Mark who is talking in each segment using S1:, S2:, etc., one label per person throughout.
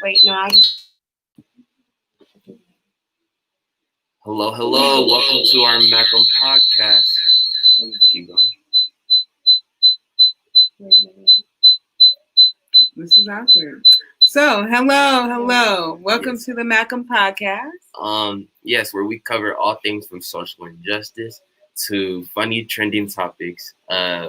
S1: Wait, no, I just.
S2: Hello, hello. Welcome to our Macm podcast. Keep going.
S3: This is awkward. So, hello. Welcome
S2: Yes.
S3: to the Macm podcast.
S2: Yes, where we cover all things from social injustice to funny trending topics.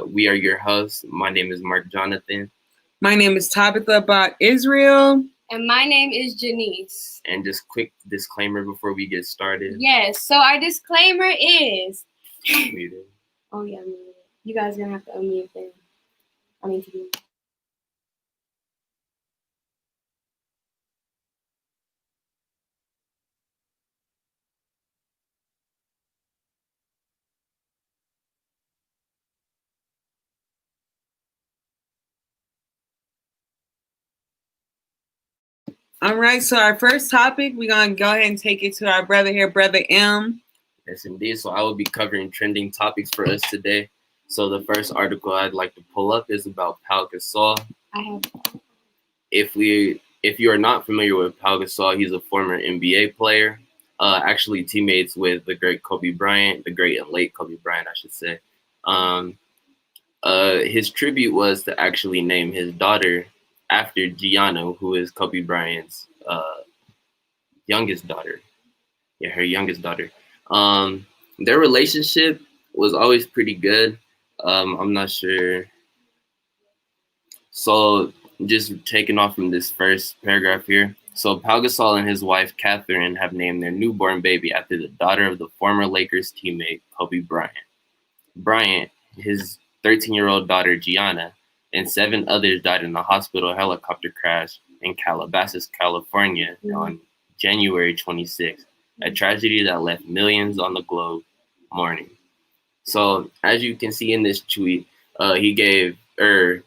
S2: We are your hosts. My name is Mark Jonathan.
S3: My name is Tabitha about Israel.
S1: And my name is Janice.
S2: And just quick disclaimer before we get started.
S1: Yes, so our disclaimer is.
S2: Muted.
S1: Oh, yeah, I'm muted. You guys are going to have to unmute them. I mean, to do.
S3: All right, so our first topic, we're going to go ahead and take it to our brother here, Brother M.
S2: Yes, indeed. So I will be covering trending topics for us today. So the first article I'd like to pull up is about Pau Gasol.
S1: I have.
S2: If you are not familiar with Pau Gasol, he's a former NBA player, actually teammates with the great Kobe Bryant, the great and late Kobe Bryant, I should say. Um, his tribute was to actually name his daughter after Gianna, who is Kobe Bryant's youngest daughter. Yeah, her youngest daughter. Their relationship was always pretty good. I'm not sure. So just taking off from this first paragraph here. So Pau Gasol and his wife Catherine have named their newborn baby after the daughter of the former Lakers teammate Kobe Bryant. Bryant, his 13-year-old daughter Gianna, and 7 others died in a hospital helicopter crash in Calabasas, California on January 26th, a tragedy that left millions on the globe mourning. So as you can see in this tweet,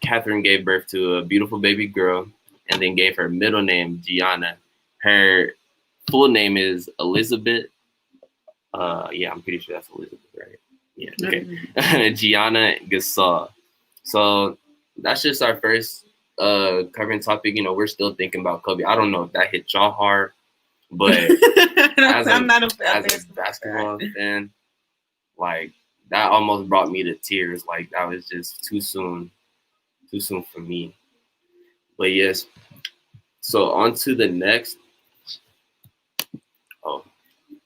S2: Catherine gave birth to a beautiful baby girl and then gave her middle name Gianna. Her full name is Elizabeth. Yeah, I'm pretty sure that's Elizabeth, right? Yeah, okay. Gianna Gasol. So that's just our first covering topic. You know, we're still thinking about Kobe. I don't know if that hit y'all hard, but
S3: I'm not
S2: as a basketball fan, like that almost brought me to tears. Like that was just too soon for me. But yes, so on to the next. Oh,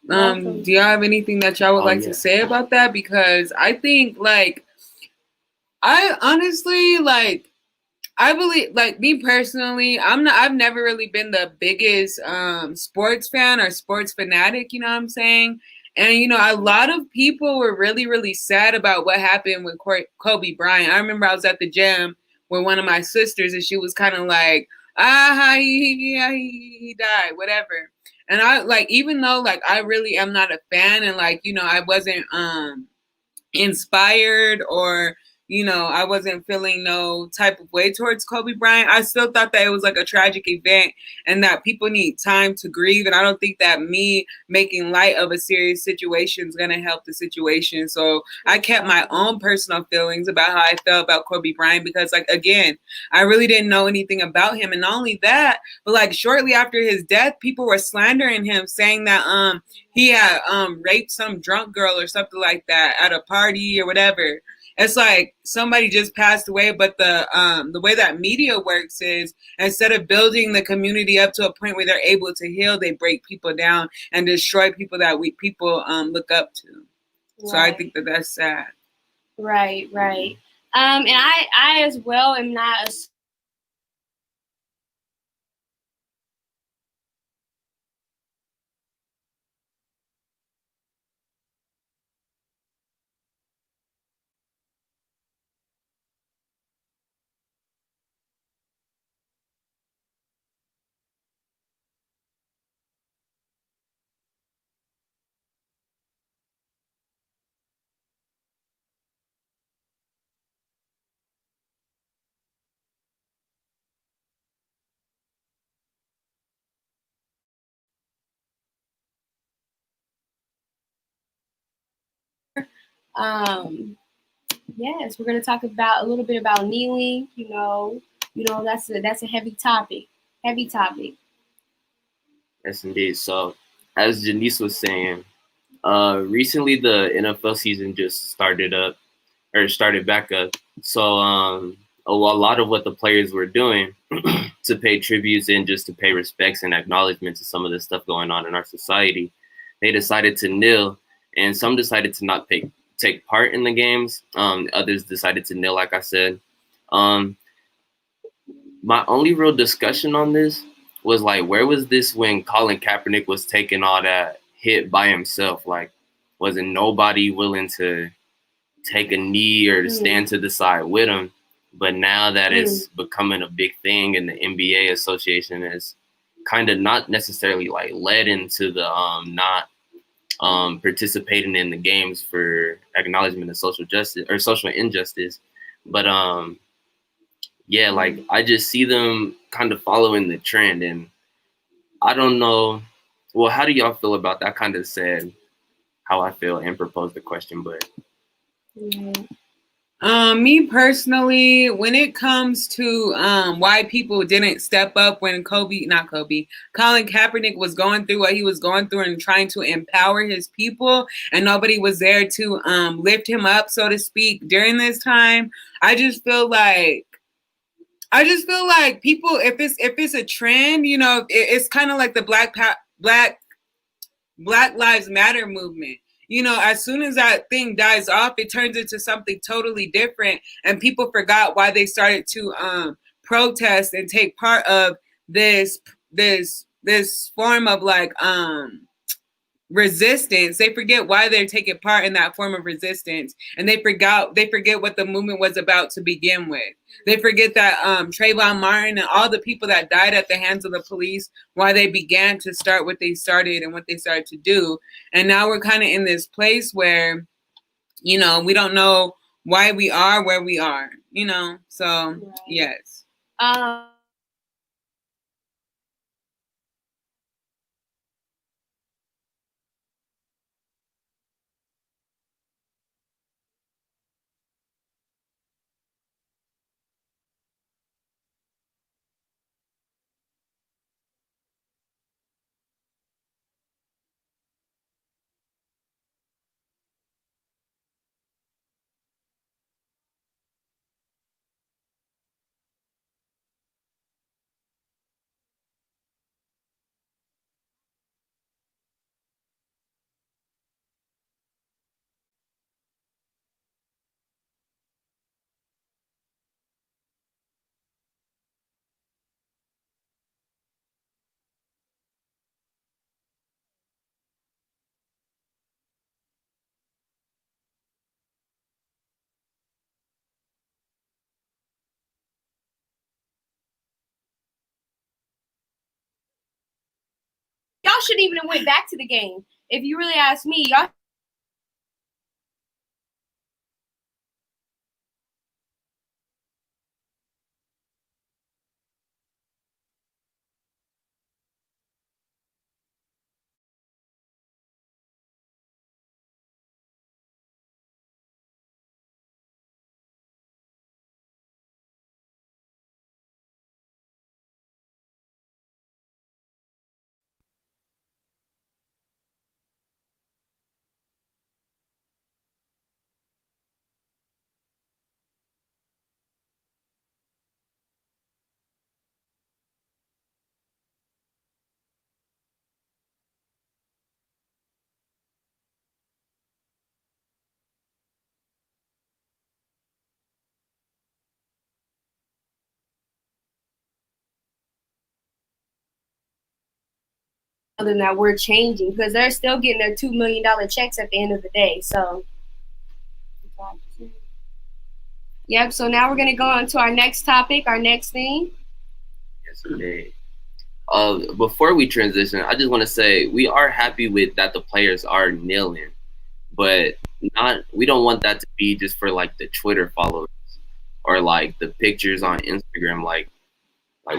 S3: do y'all have anything that y'all would like to say about that? Because I think, like, I honestly, like, I believe, like, me personally, I've never really been the biggest sports fan or sports fanatic, you know what I'm saying? And, you know, a lot of people were really, really sad about what happened with Kobe Bryant. I remember I was at the gym with one of my sisters and she was kind of like, he died, whatever. And I, like, even though, like, I really am not a fan and, like, you know, I wasn't inspired or, you know, I wasn't feeling no type of way towards Kobe Bryant, I still thought that it was like a tragic event and that people need time to grieve. And I don't think that me making light of a serious situation is going to help the situation. So I kept my own personal feelings about how I felt about Kobe Bryant because, like, again, I really didn't know anything about him. And not only that, but like shortly after his death, people were slandering him, saying that he had raped some drunk girl or something like that at a party or whatever. It's like somebody just passed away, but the way that media works is instead of building the community up to a point where they're able to heal, they break people down and destroy people that people look up to. Right. So I think that that's sad.
S1: Right. And I as well am not a yes, we're going to talk about a little bit about kneeling, you know, that's a heavy topic. Heavy topic.
S2: Yes, indeed. So, as Janice was saying, recently the NFL season just started back up. So, a lot of what the players were doing to pay tributes and just to pay respects and acknowledgement to some of the stuff going on in our society, they decided to kneel, and some decided to not take part in the games. Others decided to kneel, like I said. Um, my only real discussion on this was like, where was this when Colin Kaepernick was taking all that hit by himself? Like, wasn't nobody willing to take a knee or to stand to the side with him? But now that it's becoming a big thing, and the NBA association is kind of not necessarily like led into the not participating in the games for acknowledgement of social justice or social injustice, but yeah, like I just see them kind of following the trend, and I don't know. Well, how do y'all feel about that? I kind of said how I feel and proposed the question, but
S3: me personally, when it comes to why people didn't step up when Colin Kaepernick was going through what he was going through and trying to empower his people, and nobody was there to lift him up, so to speak, during this time, I just feel like people, if it's a trend, it's kind of like the Black Lives Matter movement. As soon as that thing dies off, it turns into something totally different, and people forgot why they started to protest and take part of this form of like resistance. They forget why they're taking part in that form of resistance, and they forget what the movement was about to begin with. They forget that Trayvon Martin and all the people that died at the hands of the police, why they began to start what they started and what they started to do. And now we're kind of in this place where, we don't know why we are where we are, so right. Yes.
S1: Y'all shouldn't even have went back to the game. If you really ask me, y'all. Than that we're changing, because they're still getting their $2 million checks at the end of the day. So, yep. So now we're gonna go on to our next topic, our next thing.
S2: Yes, indeed. Before we transition, I just want to say we are happy with that the players are kneeling, but we don't want that to be just for like the Twitter followers or like the pictures on Instagram. Like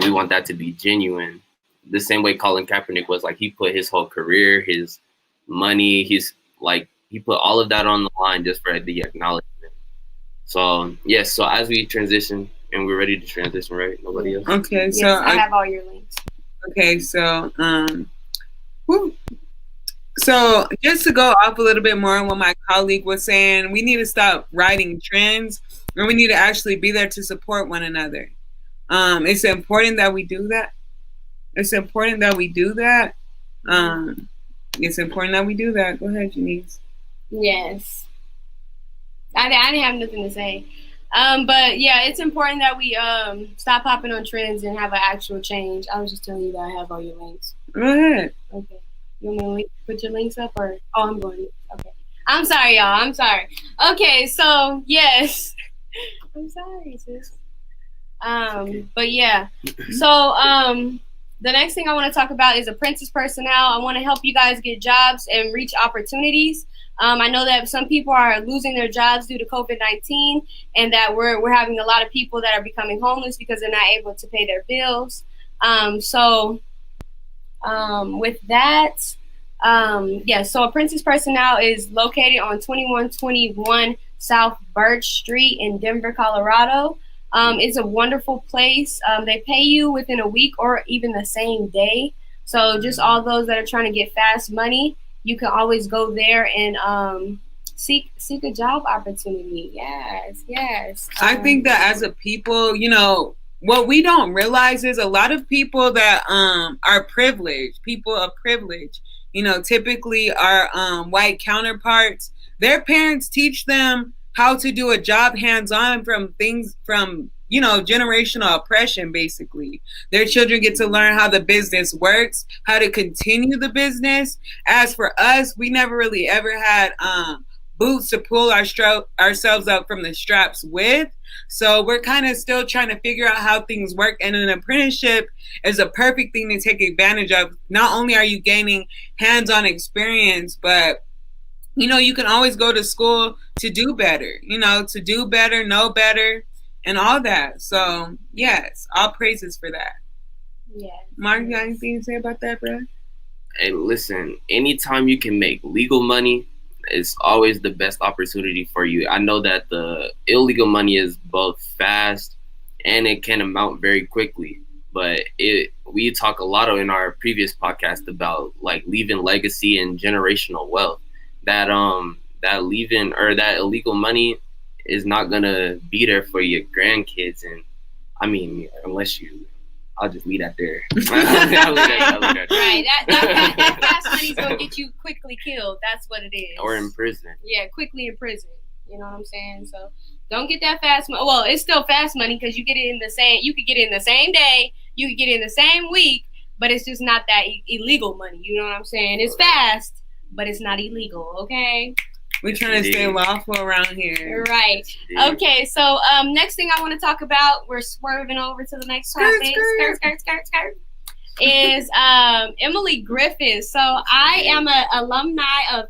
S2: we want that to be genuine. The same way Colin Kaepernick was, like, he put his whole career, his money, he put all of that on the line just for the acknowledgement. So yes, so as we transition, And we're ready to transition, right? Nobody else?
S3: Okay,
S1: Yes,
S3: so
S1: I have all your links.
S3: okay, so whew. So just to go off a little bit more on what my colleague was saying, we need to stop writing trends, and we need to actually be there to support one another. It's important that we do that. It's important that we do that. It's important that we do that. Go ahead, Janice.
S1: Yes. I didn't have nothing to say. But yeah, it's important that we stop hopping on trends and have an actual change. I was just telling you that I have all your links.
S3: Go ahead.
S1: Okay. You want me to put your links up or I'm going. Okay. I'm sorry, y'all. I'm sorry. Okay, so yes. I'm sorry, sis. But yeah. So the next thing I want to talk about is apprentice personnel. I want to help you guys get jobs and reach opportunities. I know that some people are losing their jobs due to COVID-19, and that we're having a lot of people that are becoming homeless because they're not able to pay their bills. With that, so apprentice personnel is located on 2121 South Birch Street in Denver, Colorado. It's a wonderful place. They pay you within a week or even the same day. So just all those that are trying to get fast money, you can always go there and seek a job opportunity. Yes.
S3: I think that as a people, what we don't realize is a lot of people that are privileged, people of privilege, typically our white counterparts, their parents teach them how to do a job hands-on from generational oppression. Basically, their children get to learn how the business works, how to continue the business. As for us, we never really ever had boots to pull ourselves up from the straps with. So we're kind of still trying to figure out how things work. And an apprenticeship is a perfect thing to take advantage of. Not only are you gaining hands-on experience, but you can always go to school to do better, know better, and all that. So, yes, all praises for that.
S1: Yeah.
S3: Mark, you got anything to say about that, bro?
S2: Hey, listen, anytime you can make legal money, it's always the best opportunity for you. I know that the illegal money is both fast and it can amount very quickly. But we talk a lot in our previous podcast about like leaving legacy and generational wealth. That leaving or that illegal money is not gonna be there for your grandkids, and I mean, unless I'll just leave that there.
S1: Right, that fast money's gonna get you quickly killed. That's what it is.
S2: Or in prison.
S1: Yeah, quickly in prison. You know what I'm saying? So don't get that fast money. Well, it's still fast money because you get it in the same. You could get it in the same day. You could get it in the same week, but it's just not that illegal money. You know what I'm saying? It's fast, but it's not illegal, okay?
S3: We're trying to stay lawful around here.
S1: Right. Okay, so next thing I want to talk about, we're swerving over to the next topic. Skirt. Is Emily Griffith. So I am an alumni of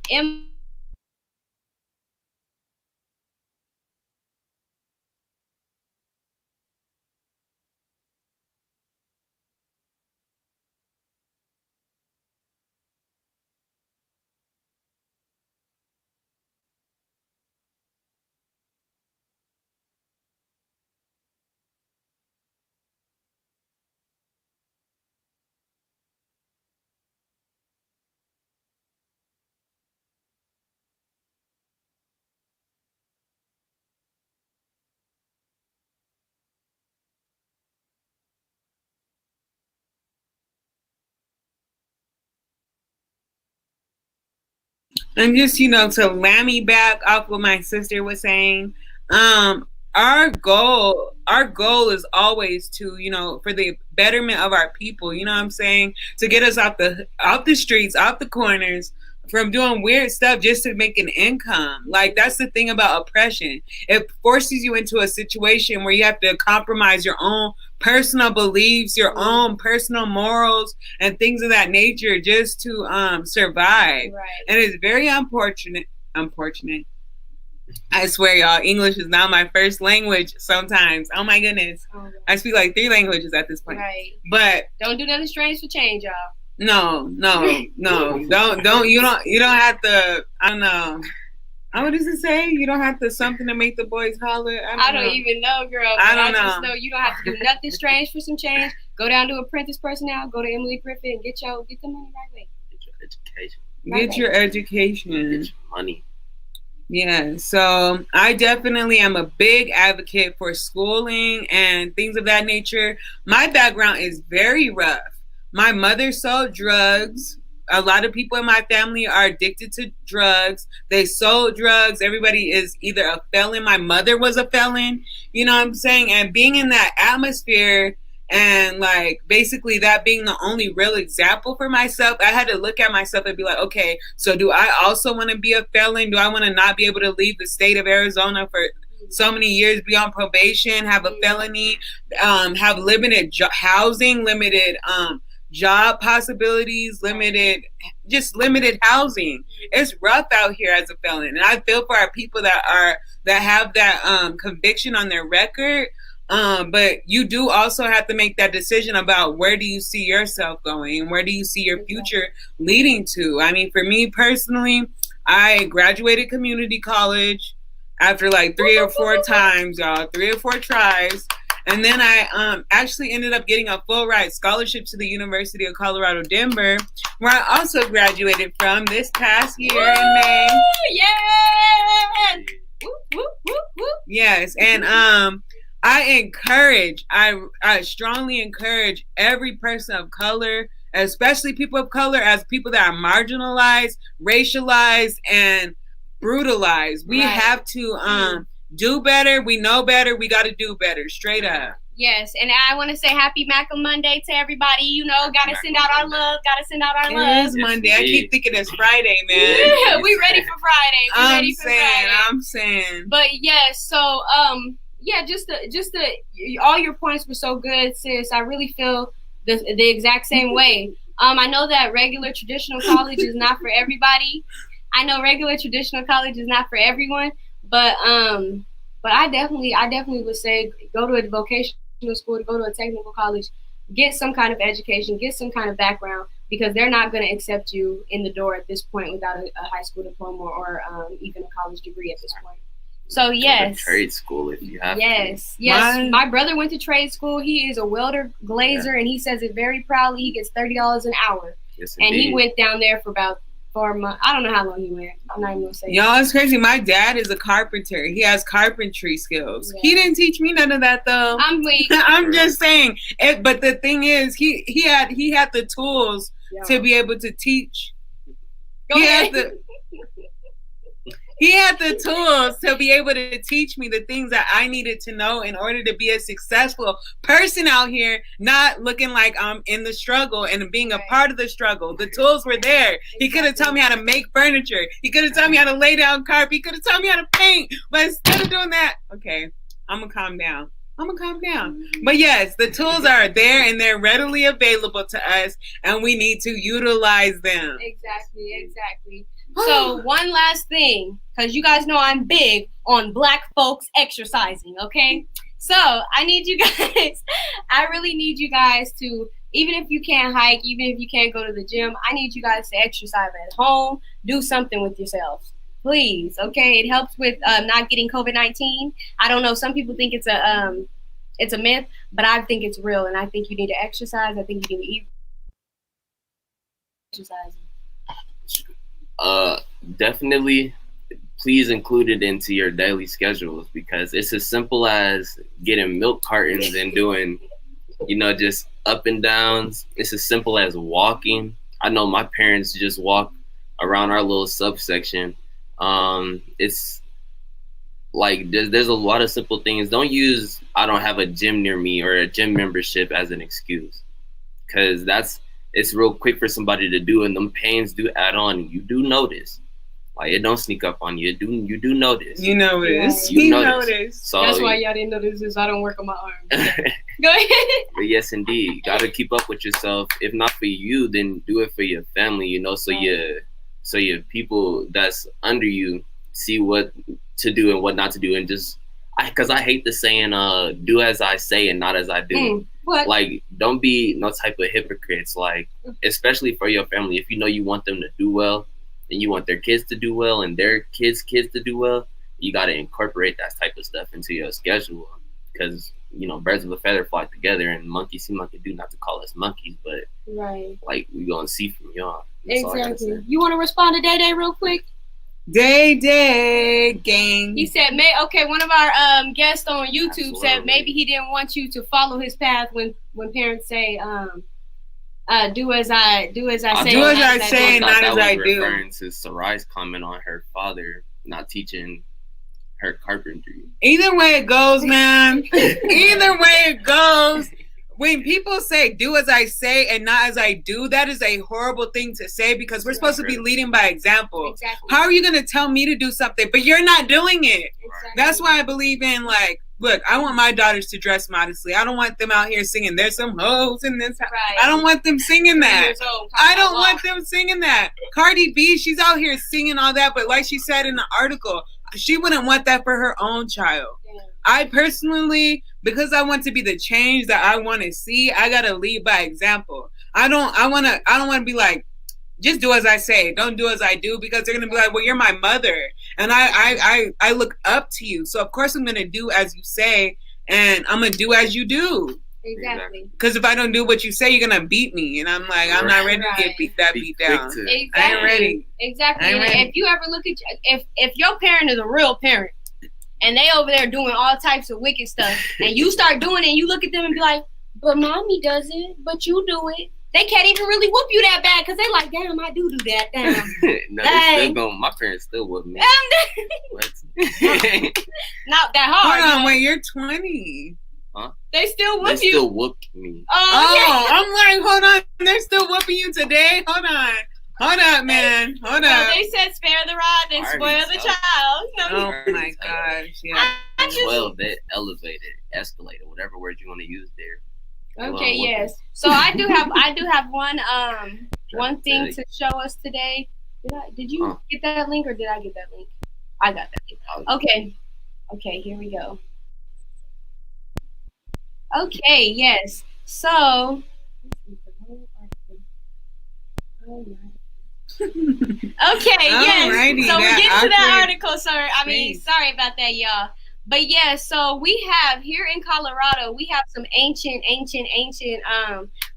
S3: And just, to lammy back off what my sister was saying, our goal is always to, for the betterment of our people, you know what I'm saying? To get us out the streets, out the corners, from doing weird stuff just to make an income. Like, that's the thing about oppression. It forces you into a situation where you have to compromise your own personal beliefs, your own personal morals, and things of that nature just to survive.
S1: Right.
S3: And it's very unfortunate. I swear, y'all, English is not my first language sometimes. Oh my goodness.
S1: Oh,
S3: I speak like 3 languages at this point.
S1: Right.
S3: But
S1: don't do nothing strange for change, y'all.
S3: No. Don't you don't have to. I don't know. What does it say? You don't have to something to make the boys holler.
S1: I don't even know, girl.
S3: I don't know.
S1: Just know you don't have to do nothing strange for some change. Go down to Apprentice Personnel. Go to Emily Griffith and get the money right way.
S2: Get your education.
S3: Get your education.
S2: Get your money.
S3: Yeah, so I definitely am a big advocate for schooling and things of that nature. My background is very rough. My mother sold drugs. A lot of people in my family are addicted to drugs. They sold drugs. Everybody is either a felon. My mother was a felon. You know what I'm saying? And being in that atmosphere and like basically that being the only real example for myself, I had to look at myself and be like, okay, so do I also want to be a felon? Do I want to not be able to leave the state of Arizona for so many years, be on probation, have a felony, have limited housing, limited job possibilities, limited housing? It's rough out here as a felon, and I feel for our people that have that conviction on their record. But you do also have to make that decision about where do you see yourself going and where do you see your future leading to. I mean, for me personally, I graduated community college after like 3 or 4 times, y'all, 3 or 4 tries. And then I actually ended up getting a full ride scholarship to the University of Colorado, Denver, where I also graduated from this past year in May.
S1: Yeah!
S3: Yes, and I strongly encourage every person of color, especially people of color, as people that are marginalized, racialized, and brutalized. We have to do better. We know better. We got to do better. Straight up.
S1: Yes, and I want to say happy Macm Monday to everybody. You know, got to send out our love. Got to send out our love.
S3: It is Monday. I keep thinking it's Friday, man.
S1: Yeah, we ready for Friday.
S3: I'm saying.
S1: But yes, so yeah, just all your points were so good, sis. I really feel the exact same way. I know that regular traditional college is not for everybody. I know regular traditional college is not for everyone, but I definitely would say go to a vocational school, go to a technical college, get some kind of education, get some kind of background, because they're not going to accept you in the door at this point without a high school diploma or even a college degree at this point. So yes,
S2: trade school if you have.
S1: Yes. My brother went to trade school. He is a welder glazer, and he says it very proudly. He gets $30 an hour, and he went down there for about 4 months. I don't know how long he went. I'm not even gonna say.
S3: Y'all, it's crazy. My dad is a carpenter. He has carpentry skills. Yeah. He didn't teach me none of that though.
S1: I'm weak.
S3: I'm just saying. But the thing is, he had the tools to be able to teach. He had the tools to be able to teach me the things that I needed to know in order to be a successful person out here, not looking like I'm in the struggle and being a part of the struggle. The tools were there. He could have told me how to make furniture. He could have told me how to lay down carpet. He could have told me how to paint. But instead of doing that, okay, I'm going to calm down. But yes, the tools are there and they're readily available to us, and we need to utilize them.
S1: Exactly. So one last thing, because you guys know I'm big on Black folks exercising, okay? So I really need you guys to, even if you can't hike, even if you can't go to the gym, I need you guys to exercise at home. Do something with yourselves, please, okay? It helps with not getting COVID-19. I don't know, some people think it's a myth, but I think it's real, and I think you need to exercise. I think you need to eat. Exercising.
S2: Definitely please include it into your daily schedules, because it's as simple as getting milk cartons and doing, just up and downs. It's as simple as walking. I know my parents just walk around our little subsection. It's like there's a lot of simple things. Don't use I don't have a gym near me or a gym membership as an excuse, because it's real quick for somebody to do, and them pains do add on. You do notice. Like, it don't sneak up on you. You do notice.
S3: You notice.
S2: You notice. So
S1: that's why y'all didn't notice this. I don't work on my arms. Go ahead.
S2: But yes, indeed. You got to keep up with yourself. If not for you, then do it for your family, so your people that's under you see what to do and what not to do. And just, because I hate the saying, do as I say and not as I do.
S1: What?
S2: Like, don't be no type of hypocrites, like, especially for your family. If you know you want them to do well, and you want their kids to do well and their kids' kids to do well, you got to incorporate that type of stuff into your schedule because, you know, birds of a feather flock together and monkeys seem like they do, not to call us monkeys, but
S1: right,
S2: like we going to see from y'all.
S1: Exactly. You want to respond to Day Day real quick?
S3: Day gang.
S1: He said, one of our guests on YouTube said maybe he didn't want you to follow his path when parents say, do as I say.
S3: Do as I say, not as I do.
S2: Referring to Sarai's comment on her father not teaching her carpentry.
S3: Either way it goes, man. Either way it goes. When people say do as I say and not as I do, that is a horrible thing to say because we're supposed to be leading by example.
S1: Exactly.
S3: How are you going to tell me to do something, but you're not doing it?
S1: Exactly.
S3: That's why I believe in, like, look, I want my daughters to dress modestly. I don't want them out here singing, there's some hoes in this house. Right. I don't want them singing that. I don't want them singing that. Cardi B, she's out here singing all that, but like she said in the article, she wouldn't want that for her own child. Yeah. I personally, because I want to be the change that I want to see, I gotta lead by example. I don't want to be like, just do as I say, don't do as I do, because they're gonna be like, well, you're my mother, and I look up to you, so of course I'm gonna do as you say, and I'm gonna do as you do.
S1: Exactly.
S3: Because if I don't do what you say, you're gonna beat me, and I'm like, I'm not ready to get beat down.
S1: Exactly.
S3: I ain't ready.
S1: Exactly. And if you ever look at if your parent is a real parent, and they over there doing all types of wicked stuff, and you start doing it, and you look at them and be like, but mommy does it, but you do it. They can't even really whoop you that bad because they like, damn, I do that. Damn.
S2: No, they still my parents still whoop me.
S1: Not that hard.
S3: Hold on, wait, you're 20.
S2: Huh?
S1: They still whoop you?
S2: They still whooped me.
S3: Oh, I'm like, hold on. They're still whooping you today? Hold on. Hold up, man. Hold up.
S1: They said spare the rod and spoil the child.
S3: Oh my gosh, yeah.
S2: 12, they elevated, escalated, whatever word you want to use there.
S1: Okay, yes. So I do have one thing to show us today. Did you get that link or did I get that link? I got that link. Okay, here we go. Okay, yes. So okay, yes. So we're getting to that article. Sorry about that, y'all. But yeah, so we have here in Colorado, we have some ancient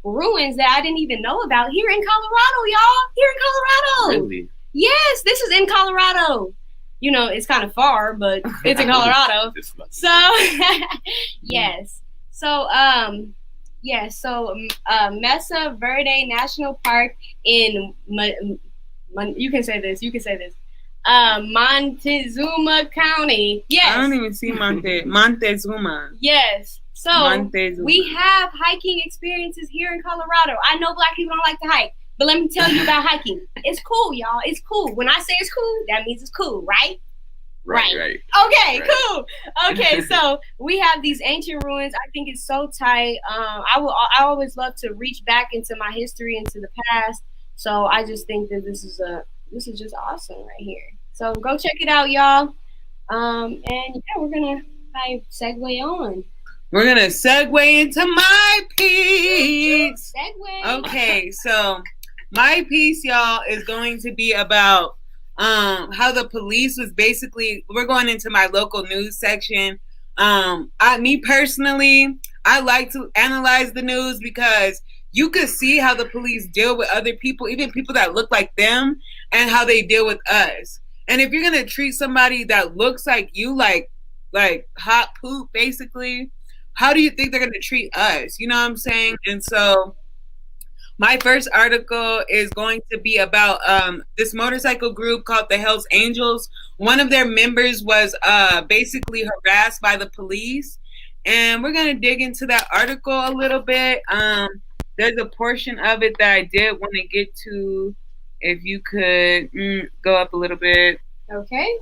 S1: ruins that I didn't even know about here in Colorado, y'all. Here in Colorado.
S2: Really?
S1: Yes, this is in Colorado. You know, it's kind of far, but it's in Colorado. So yes. So Mesa Verde National Park in you can say this. Montezuma County. Yes.
S3: I don't even see Montezuma.
S1: Yes. So
S3: Montezuma.
S1: We have hiking experiences here in Colorado. I know Black people don't like to hike, but let me tell you about hiking. It's cool, y'all. It's cool. When I say it's cool, that means it's cool, right?
S2: Right.
S1: Okay, right. Cool. Okay, so we have these ancient ruins. I think it's so tight. I always love to reach back into my history, into the past. So I just think that this is just awesome right here. So go check it out, y'all. And yeah, we're gonna segue on.
S3: We're gonna segue into my piece.
S1: Segue.
S3: Okay, so my piece, y'all, is going to be about how the police was basically. We're going into my local news section. Me personally, I like to analyze the news because you could see how the police deal with other people, even people that look like them, and how they deal with us. And if you're gonna treat somebody that looks like you like hot poop, basically, how do you think they're gonna treat us? You know what I'm saying? And so my first article is going to be about this motorcycle group called the Hells Angels. One of their members was basically harassed by the police. And we're going to dig into that article a little bit. There's a portion of it that I did want to get to. If you could go up a little bit.
S1: Okay.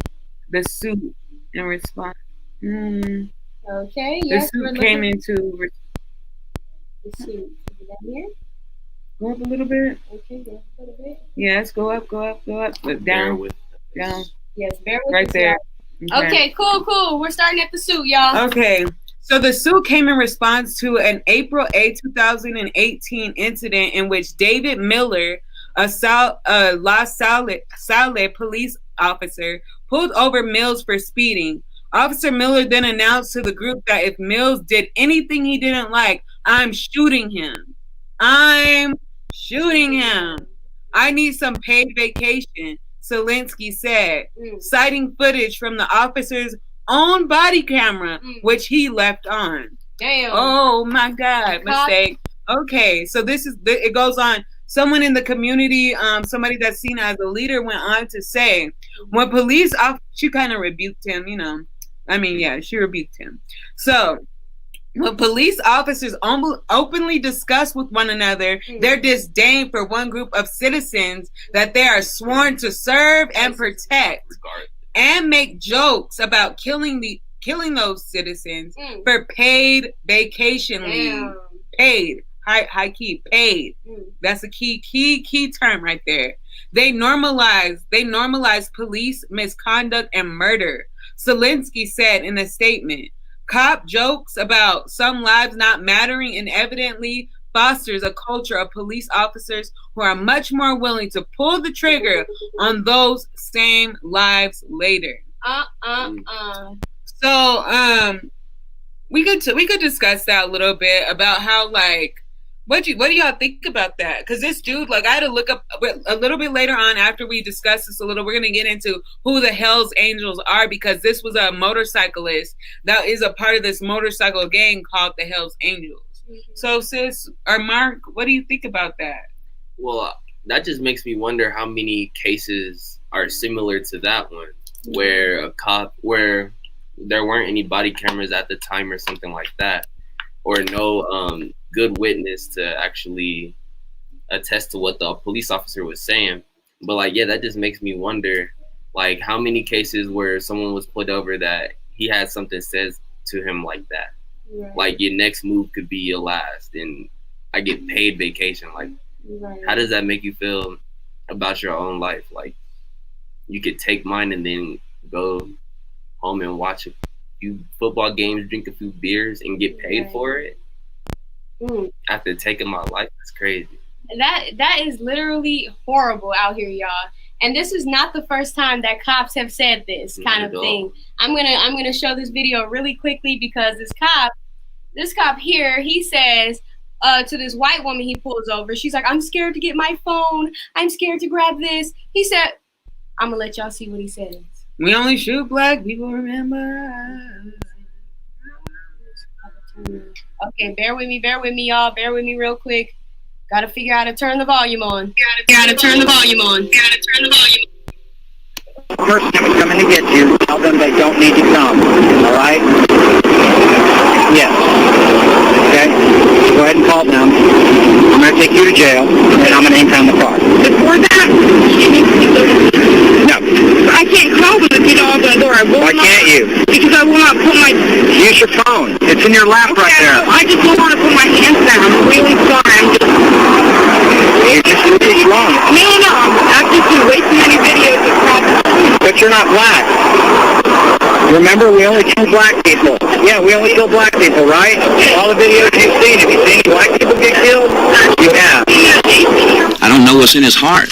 S3: The suit in response.
S1: Okay.
S3: Yes. The suit came into.
S1: The suit. Is that here?
S3: Go up a little bit.
S1: Okay, go up a little bit.
S3: Yes, go up. But down. Down.
S1: Yes, bear with
S3: right
S1: us,
S3: there.
S1: Okay, cool. We're starting at the suit, y'all.
S3: Okay. So the suit came in response to an April 8, 2018 incident in which David Miller, a La Salle police officer pulled over Mills for speeding. Officer Miller then announced to the group that if Mills did anything he didn't like, I'm shooting him. I'm shooting him. I need some paid vacation, Zelensky said, citing footage from the officer's own body camera, which he left on.
S1: Damn.
S3: Oh my God, mistake. Okay, so it goes on. Someone in the community, somebody that's seen as a leader, went on to say, when police officers, she kind of rebuked him, you know. I mean, yeah, she rebuked him. So, when police officers openly discuss with one another their disdain for one group of citizens that they are sworn to serve and protect, and make jokes about killing those citizens for paid vacation leave. Paid. High key, paid. That's a key term right there. They normalize police misconduct and murder. Zelensky said in a statement, cop jokes about some lives not mattering and evidently fosters a culture of police officers who are much more willing to pull the trigger on those same lives later. So we could discuss that a little bit about how, like, what do y'all think about that? Because this dude, like, I had to look up a little bit later on after we discuss this a little. We're gonna get into who the Hells Angels are, because this was a motorcyclist that is a part of this motorcycle gang called the Hells Angels. So, sis or Mark, what do you think about that?
S2: Well, that just makes me wonder how many cases are similar to that one, where where there weren't any body cameras at the time or something like that, or no good witness to actually attest to what the police officer was saying. But, like, yeah, that just makes me wonder, like, how many cases where someone was pulled over that he had something said to him like that. Like, your next move could be your last, and I get paid vacation. Like, how does that make you feel about your own life? Like, you could take mine and then go home and watch a few football games, drink a few beers, and get paid for it after taking my life. That's crazy.
S1: That is literally horrible out here, y'all. And this is not the first time that cops have said this kind of thing. I'm gonna show this video really quickly, because this cop here, he says to this white woman he pulls over, she's like, I'm scared to get my phone. I'm scared to grab this. He said, I'm gonna let y'all see what he says.
S3: We only shoot black people, remember?
S1: Okay, bear with me, y'all. Bear with me real quick. Gotta figure out how to turn the volume on.
S4: Person that was coming to get you, tell them they don't need to come. All right? Yes. Okay? Go ahead and call them. I'm going to take you to jail, and I'm going to impound the car. Before that, no. I can't call them if you don't open the door. Why can't you? Because I will not put my... Use your phone. It's in your lap right there. I just don't want to put my hands down. I'm really sorry. You just did this wrong. No. I've just been way too many videos of problems. But you're not black. Remember, we only kill black people. Yeah, we only kill black people, right? All the videos you've seen, have you seen black people get killed? You have.
S5: I don't know what's in his heart.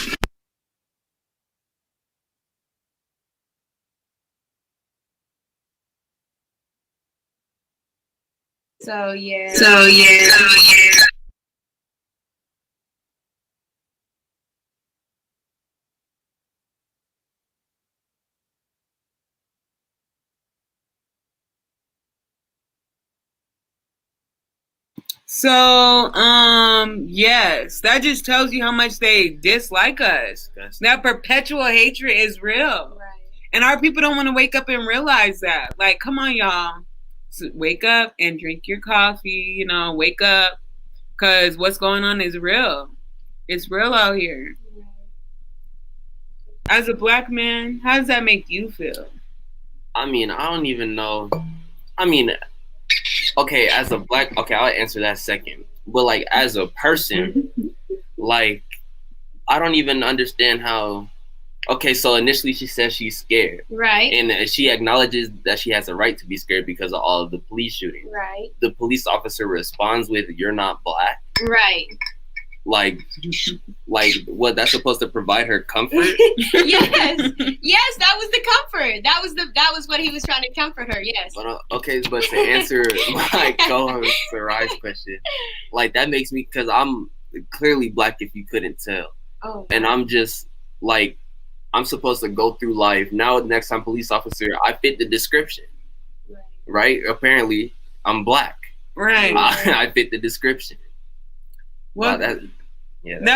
S1: So yeah.
S3: So, yes, that just tells you how much they dislike us. That perpetual hatred is real.
S1: Right.
S3: And our people don't want to wake up and realize that. Like, come on, y'all. So wake up and drink your coffee, you know, wake up. Because what's going on is real. It's real out here. As a black man, how does that make you feel?
S2: I mean, I don't even know. I mean, okay, as a black, okay, I'll answer that second. But, like, as a person, like, I don't even understand how. Okay, so initially she says she's scared.
S1: Right.
S2: And she acknowledges that she has a right to be scared because of all of the police shootings.
S1: Right.
S2: The police officer responds with, "You're not black."
S1: Right.
S2: like what? That's supposed to provide her comfort.
S1: Yes, that was the comfort. That was what he was trying to comfort her. Yes.
S2: But okay, but to answer my co-host Sarai's question, like that makes me, because I'm clearly black if you couldn't tell, and I'm just like, I'm supposed to go through life now. Next time police officer, I fit the description, right? Apparently, I'm black.
S3: Right.
S2: I fit the description.
S3: Well,
S2: that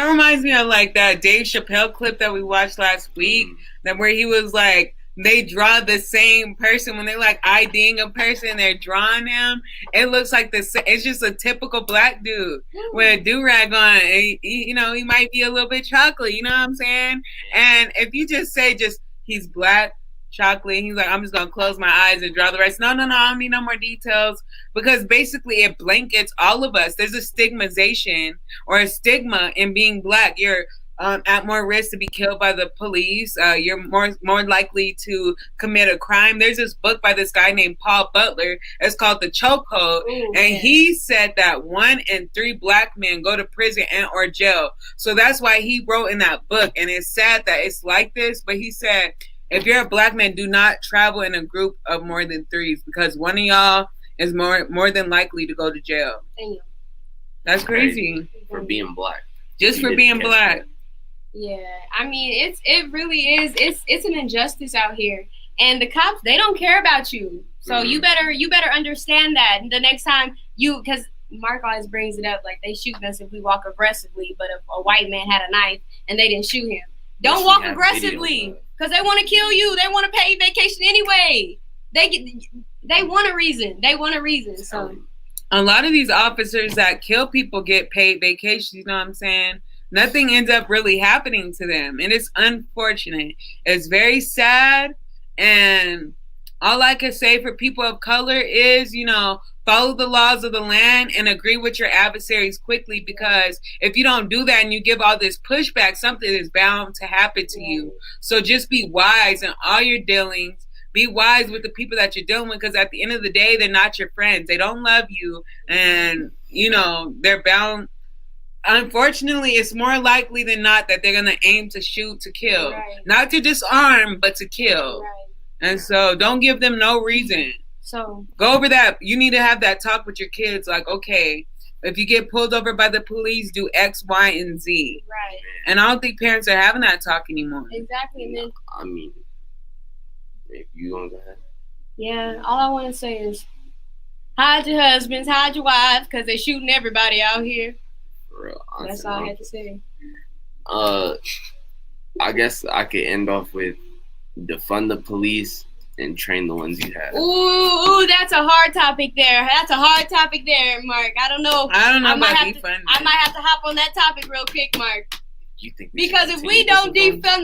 S3: reminds me of like that Dave Chappelle clip that we watched last week, that where he was like, they draw the same person when they're like IDing a person, they're drawing him. It looks like it's just a typical black dude with a do-rag on. And he might be a little bit chocolate, you know what I'm saying? And if you just say he's black, chocolate, he's like, I'm just gonna close my eyes and draw the rest. No, I don't need no more details, because basically it blankets all of us. There's a stigmatization or a stigma in being black. You're at more risk to be killed by the police. You're more likely to commit a crime. There's this book by this guy named Paul Butler. It's called The Chokehold, and he said that 1 in 3 black men go to prison and or jail. So that's why he wrote in that book. And it's sad that it's like this, but he said, if you're a black man, do not travel in a group of more than 3, because one of y'all is more than likely to go to jail. That's crazy.
S2: For being black.
S3: Just for being black.
S1: Yeah, I mean, it really is. It's an injustice out here, and the cops, they don't care about you. So you better understand that the next time because Mark always brings it up, like they shoot us if we walk aggressively, but if a white man had a knife and they didn't shoot him, don't walk aggressively. Because they want to kill you. They want to pay vacation anyway. They want a reason. They want a reason. So
S3: a lot of these officers that kill people get paid vacations. You know what I'm saying? Nothing ends up really happening to them, and it's unfortunate. It's very sad, and all I can say for people of color is, follow the laws of the land and agree with your adversaries quickly, because if you don't do that and you give all this pushback, something is bound to happen to you. So just be wise in all your dealings. Be wise with the people that you're dealing with, because at the end of the day, they're not your friends. They don't love you, and, they're bound. Unfortunately, it's more likely than not that they're going to aim to shoot to kill. Not to disarm, but to kill. And so don't give them no reason. So go over that. You need to have that talk with your kids. Like, okay, if you get pulled over by the police, do X, Y, and Z.
S1: Right.
S3: And I don't think parents are having that talk anymore.
S1: Exactly. And then,
S2: I mean, if you don't go ahead.
S1: Yeah, all I want to say is hide your husbands, hide your wives, because they're shooting everybody out here.
S2: For real.
S1: That's all I had to say.
S2: I guess I could end off with defund the police and train the ones you have.
S1: Ooh, that's a hard topic there. That's a hard topic there, Mark. I don't know
S3: about
S1: defund. I might have to hop on that topic real quick, Mark.
S2: You think
S1: because if we defund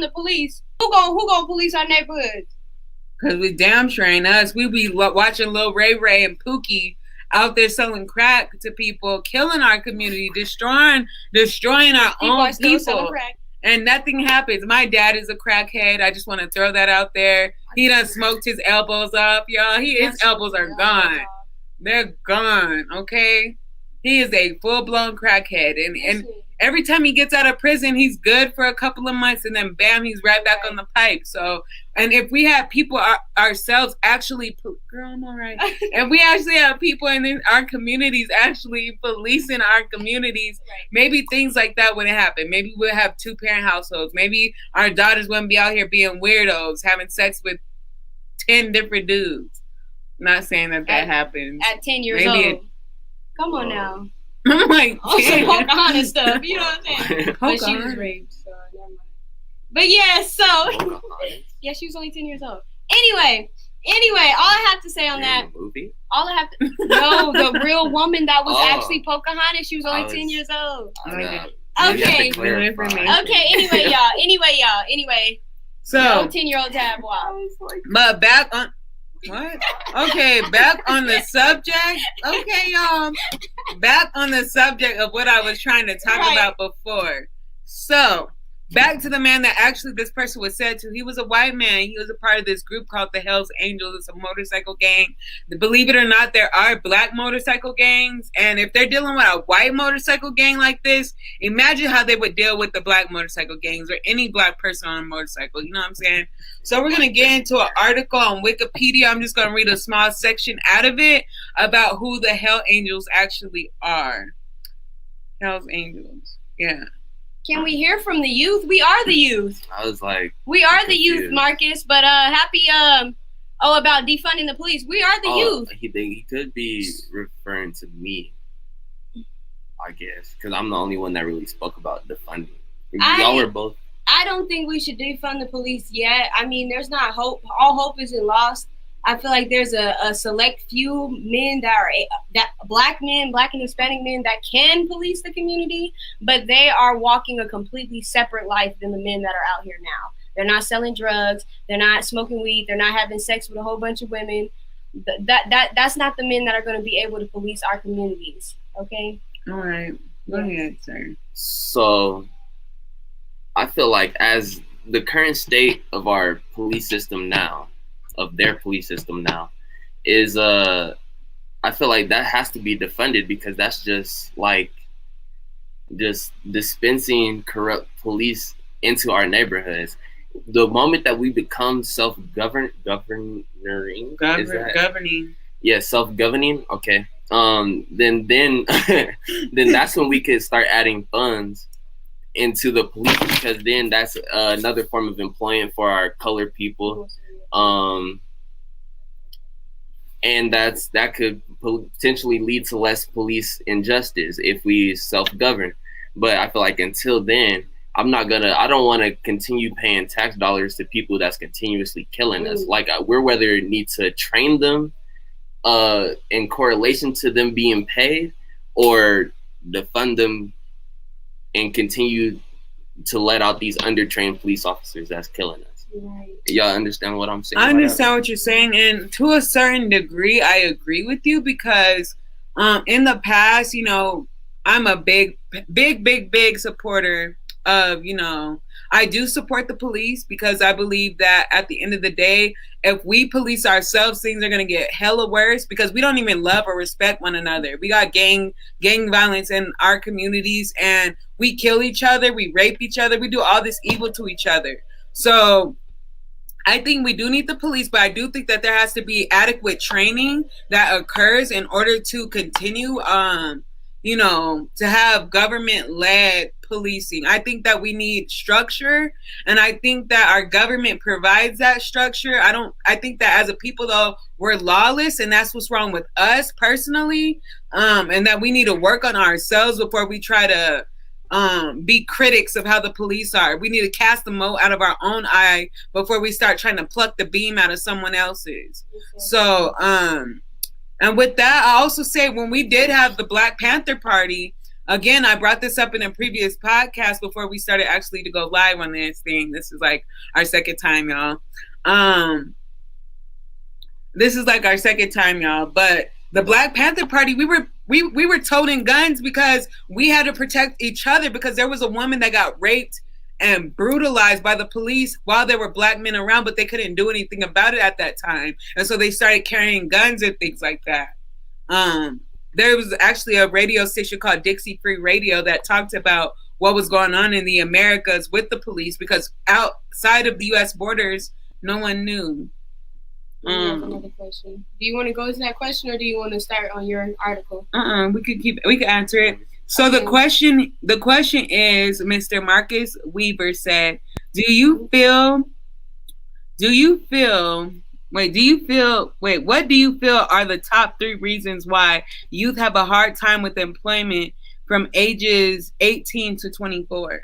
S1: the police, who gonna police our neighborhoods?
S3: Because we damn sure ain't us. We be watching Lil Ray and Pookie out there selling crack to people, killing our community, destroying our own people. And nothing happens. My dad is a crackhead. I just want to throw that out there. He done smoked his elbows off, y'all. His elbows are gone. They're gone, okay? He is a full-blown crackhead. And every time he gets out of prison, he's good for a couple of months, and then bam, he's right back on the pipe. So, and if we have people ourselves actually, girl, I'm all right. If we actually have people in our communities actually policing our communities, maybe things like that wouldn't happen. Maybe we'll have 2-parent households. Maybe our daughters wouldn't be out here being weirdos, having sex with 10 different dudes. Not saying that happens.
S1: At 10 years old. Come on now.
S3: I'm like,
S1: some Pocahontas stuff, you know what I'm saying? But she was raped, so never mind. But yeah, so yeah, she was only 10 years old. Anyway, all I have to say on that,
S2: movie?
S1: All I have to the real woman that was actually Pocahontas, she was only 10 years old. Okay. Anyway, y'all.
S3: So
S1: 10-year-olds have wow.
S3: But back on what? Okay, back on the subject. Okay, y'all. Back on the subject of what I was trying to talk about before. So, back to the man that actually this person was said to. He was a white man. He was a part of this group called the Hells Angels. It's a motorcycle gang. Believe it or not, there are black motorcycle gangs. And if they're dealing with a white motorcycle gang like this, imagine how they would deal with the black motorcycle gangs or any black person on a motorcycle. You know what I'm saying? So we're going to get into an article on Wikipedia. I'm just going to read a small section out of it about who the Hell Angels actually are. Hells Angels. Yeah.
S1: Can we hear from the youth? We are the youth.
S2: I was like,
S1: we are the youth, Marcus. But happy about defunding the police. We are the youth.
S2: He could be referring to me, I guess, because I'm the only one that really spoke about defunding. Y'all were both.
S1: I don't think we should defund the police yet. I mean, there's not hope. All hope isn't lost. I feel like there's a select few men that black men, black and Hispanic men that can police the community, but they are walking a completely separate life than the men that are out here now. They're not selling drugs. They're not smoking weed. They're not having sex with a whole bunch of women. That's not the men that are going to be able to police our communities. Okay.
S3: All right. Go ahead, sir.
S2: So, I feel like as the current state of our police system now, of their police system now, is I feel like that has to be defunded, because that's just dispensing corrupt police into our neighborhoods. The moment that we become self-governing, self-governing, okay, then then that's when we could start adding funds into the police, because then that's another form of employment for our colored people. And that could potentially lead to less police injustice if we self-govern. But I feel like until then, I don't want to continue paying tax dollars to people that's continuously killing us. Like, we're whether need to train them in correlation to them being paid, or defund them and continue to let out these undertrained police officers that's killing us. Right. Y'all understand what I'm saying?
S3: I understand what you're saying, and to a certain degree, I agree with you, because in the past, I'm a big supporter of, I do support the police, because I believe that at the end of the day, if we police ourselves, things are going to get hella worse, because we don't even love or respect one another. We got gang violence in our communities, and we kill each other, we rape each other, we do all this evil to each other. So I think we do need the police, but I do think that there has to be adequate training that occurs in order to continue, to have government-led policing. I think that we need structure, and I think that our government provides that structure. I think that as a people, though, we're lawless, and that's what's wrong with us personally, and that we need to work on ourselves before we try to be critics of how the police are. We need to cast the mote out of our own eye before we start trying to pluck the beam out of someone else's. So, and with that, I also say, when we did have the Black Panther Party, again, I brought this up in a previous podcast before we started actually to go live on this thing. This is like our second time, y'all. But the Black Panther Party, we were toting guns because we had to protect each other, because there was a woman that got raped and brutalized by the police while there were black men around, but they couldn't do anything about it at that time. And so they started carrying guns and things like that. There was actually a radio station called Dixie Free Radio that talked about what was going on in the Americas with the police, because outside of the U.S. borders, no one knew.
S1: Another question. Do you want to go to that question, or do you want to start on your article?
S3: We could answer it. So okay. The question is, Mr. Marcus Weaver said, what do you feel are the top 3 reasons why youth have a hard time with employment from ages 18 to 24?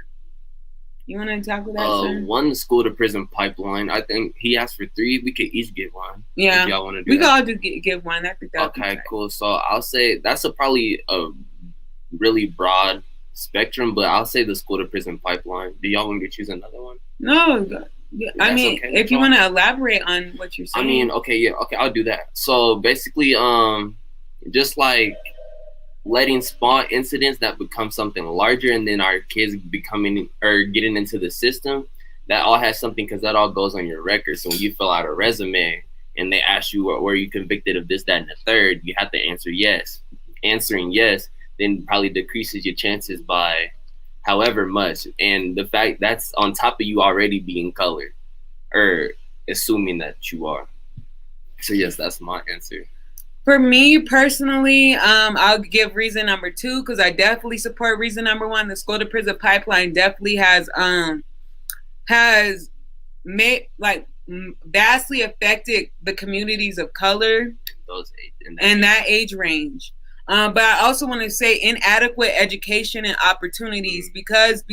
S3: You want to talk about that, sir?
S2: One, school to prison pipeline. I think he asked for 3. We could each get one.
S3: Yeah.
S2: If y'all want to do
S3: we
S2: that.
S3: could all just give one. I think that
S2: okay, cool. So I'll say that's probably a really broad spectrum, but I'll say the school to prison pipeline. Do y'all want me to choose another one?
S3: No. I mean, okay, if you want to elaborate on what you're saying.
S2: I mean, okay, I'll do that. So basically, just like letting small incidents that become something larger, and then our kids becoming or getting into the system, that all has something, because that all goes on your record. So when you fill out a resume and they ask you, were you convicted of this, that, and the third, you have to answer yes. Answering yes then probably decreases your chances by however much. And the fact that's on top of you already being colored, or assuming that you are. So yes, that's my answer.
S3: For me personally, I'll give reason number 2, because I definitely support reason number 1. The school to prison pipeline definitely has made vastly affected the communities of color in that age range. But I also want to say inadequate education and opportunities, because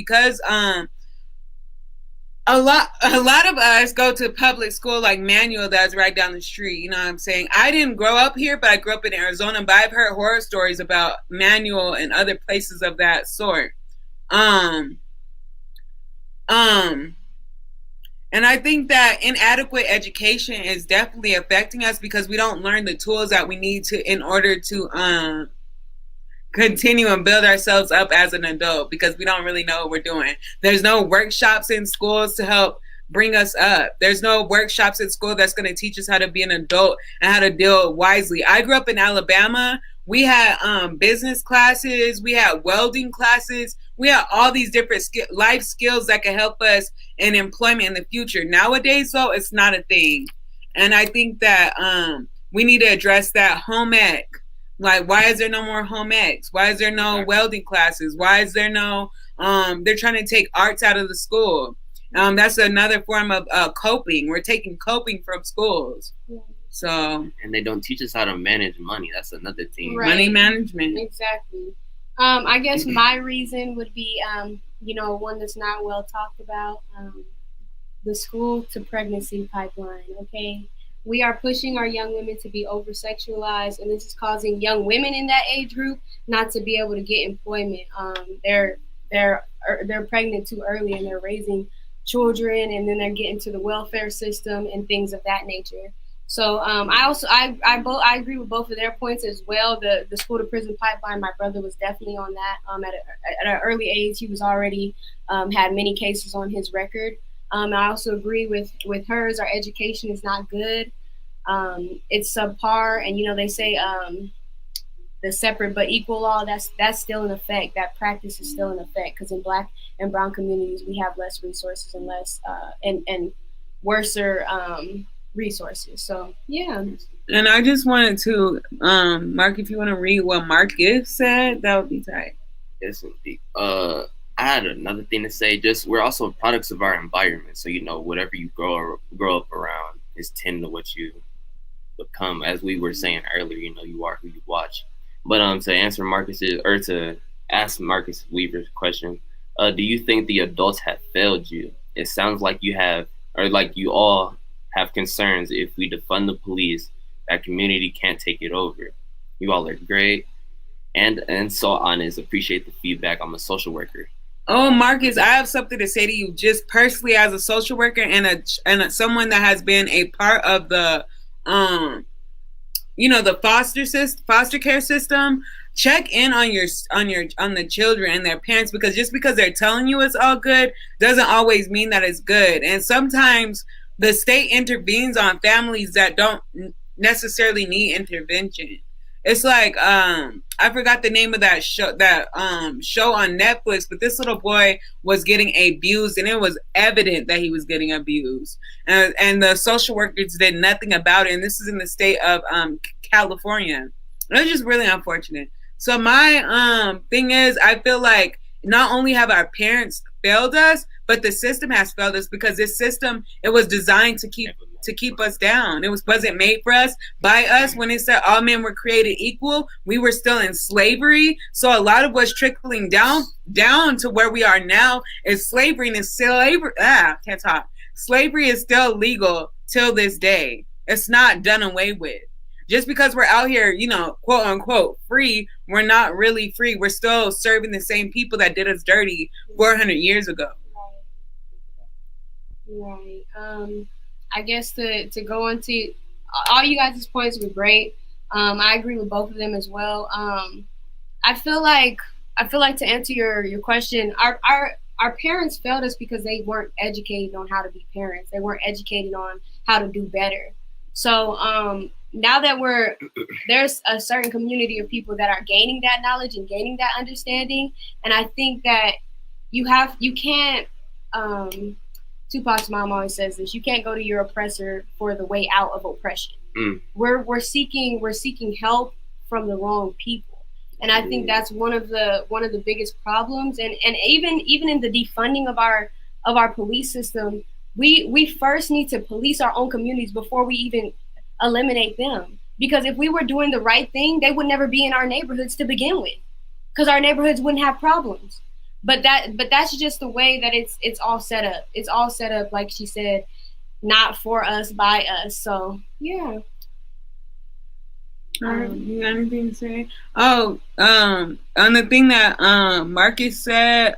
S3: a lot of us go to public school like Manual, that's right down the street. You know what I'm saying? I didn't grow up here, but I grew up in Arizona, but I've heard horror stories about Manual and other places of that sort. And I think that inadequate education is definitely affecting us, because we don't learn the tools that we need to in order to continue and build ourselves up as an adult, because we don't really know what we're doing. There's no workshops in schools to help bring us up. There's no workshops in school that's going to teach us how to be an adult and how to deal wisely. I grew up in Alabama. We had business classes. We had welding classes. We had all these different life skills that can help us in employment in the future. Nowadays, though, it's not a thing. And I think that we need to address that. Home ec. Like, why is there no more home ecs? Why is there no welding classes? Why is there no, they're trying to take arts out of the school. That's another form of coping. We're taking coping from schools. So.
S2: And they don't teach us how to manage money. That's another thing.
S1: Right.
S3: Money management.
S1: Exactly. I guess my reason would be, one that's not well talked about, the school to pregnancy pipeline, okay? We are pushing our young women to be over-sexualized, and this is causing young women in that age group not to be able to get employment. They're pregnant too early, and they're raising children, and then they're getting to the welfare system and things of that nature. So I agree with both of their points as well. The school to prison pipeline, my brother was definitely on that. At an early age, he was already had many cases on his record. I also agree with hers. Our education is not good. It's subpar, and they say the separate but equal law, that's still in effect. That practice is still in effect, because in Black and brown communities we have less resources and less and worser resources. So yeah.
S3: And I just wanted to Mark, if you want to read what Mark Gibbs said, that would be tight.
S2: Yes, indeed. I had another thing to say. Just, we're also products of our environment. So, whatever you grow up around is tend to what you become. As we were saying earlier, you are who you watch. But to answer to ask Marcus Weaver's question, do you think the adults have failed you? It sounds like you have, or like you all have concerns. If we defund the police, that community can't take it over. You all are great. And so honest. Appreciate the feedback. I'm a social worker.
S3: Oh, Marcus, I have something to say to you, just personally as a social worker and someone that has been a part of the, the foster care system. Check in on the children and their parents, because just because they're telling you it's all good doesn't always mean that it's good. And sometimes the state intervenes on families that don't necessarily need intervention. It's like I forgot the name of that show on Netflix, but this little boy was getting abused, and it was evident that he was getting abused, and the social workers did nothing about it. And this is in the state of California. It was just really unfortunate. So my thing is, I feel like not only have our parents failed us, but the system has failed us, because this system, it was designed to keep us down. It wasn't made for us, by us. When it said all men were created equal, we were still in slavery. So a lot of what's trickling down to where we are now is slavery, and can't talk. Slavery is still legal till this day. It's not done away with. Just because we're out here, quote unquote, free, we're not really free. We're still serving the same people that did us dirty 400 years ago.
S1: Right. I guess to go into all you guys' points were great. I agree with both of them as well. I feel like to answer your question, our parents failed us because they weren't educated on how to be parents. They weren't educated on how to do better. So now that there's a certain community of people that are gaining that knowledge and gaining that understanding, and I think that you can't. Tupac's mom always says this: you can't go to your oppressor for the way out of oppression. We're seeking help from the wrong people, and I think that's one of the biggest problems. And even in the defunding of our police system, we first need to police our own communities before we even eliminate them. Because if we were doing the right thing, they would never be in our neighborhoods to begin with, because our neighborhoods wouldn't have problems. But that's just the way that it's all set up. It's all set up, like she said, not for us, by us. So yeah.
S3: You got anything to say? Oh, on the thing that Marcus said,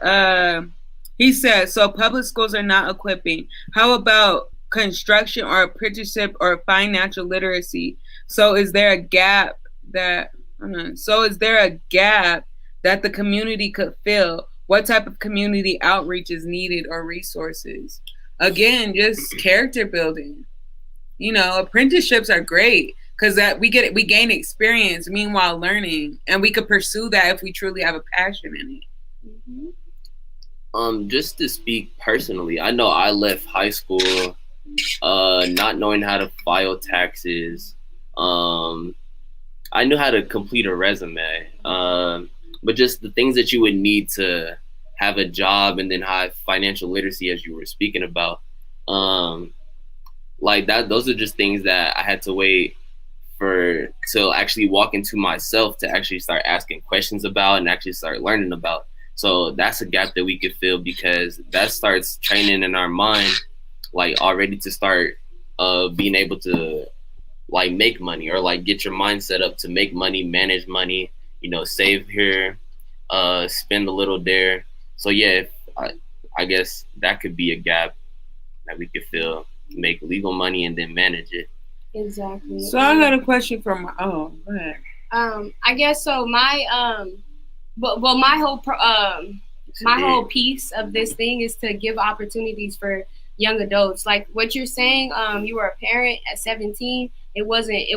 S3: he said, so public schools are not equipping. How about construction or apprenticeship or financial literacy? So is there a gap that the community could fill? What type of community outreach is needed or resources? Again, just character building. Apprenticeships are great because we gain experience meanwhile learning, and we could pursue that if we truly have a passion in
S2: it. Just to speak personally, I know I left high school not knowing how to file taxes. I knew how to complete a resume, but just the things that you would need to have a job and then have financial literacy, as you were speaking about, like that. Those are just things that I had to wait to actually walk into myself, to actually start asking questions about and actually start learning about. So that's a gap that we could fill, because that starts training in our mind, like already to start being able to like make money, or like get your mind set up to make money, manage money, save here, spend a little there. So yeah, I guess that could be a gap that we could fill, make legal money and then manage it.
S1: Exactly.
S3: So I got a question from go ahead.
S1: I guess so. My my whole piece of this thing is to give opportunities for young adults. Like what you're saying, you were a parent at 17. It wasn't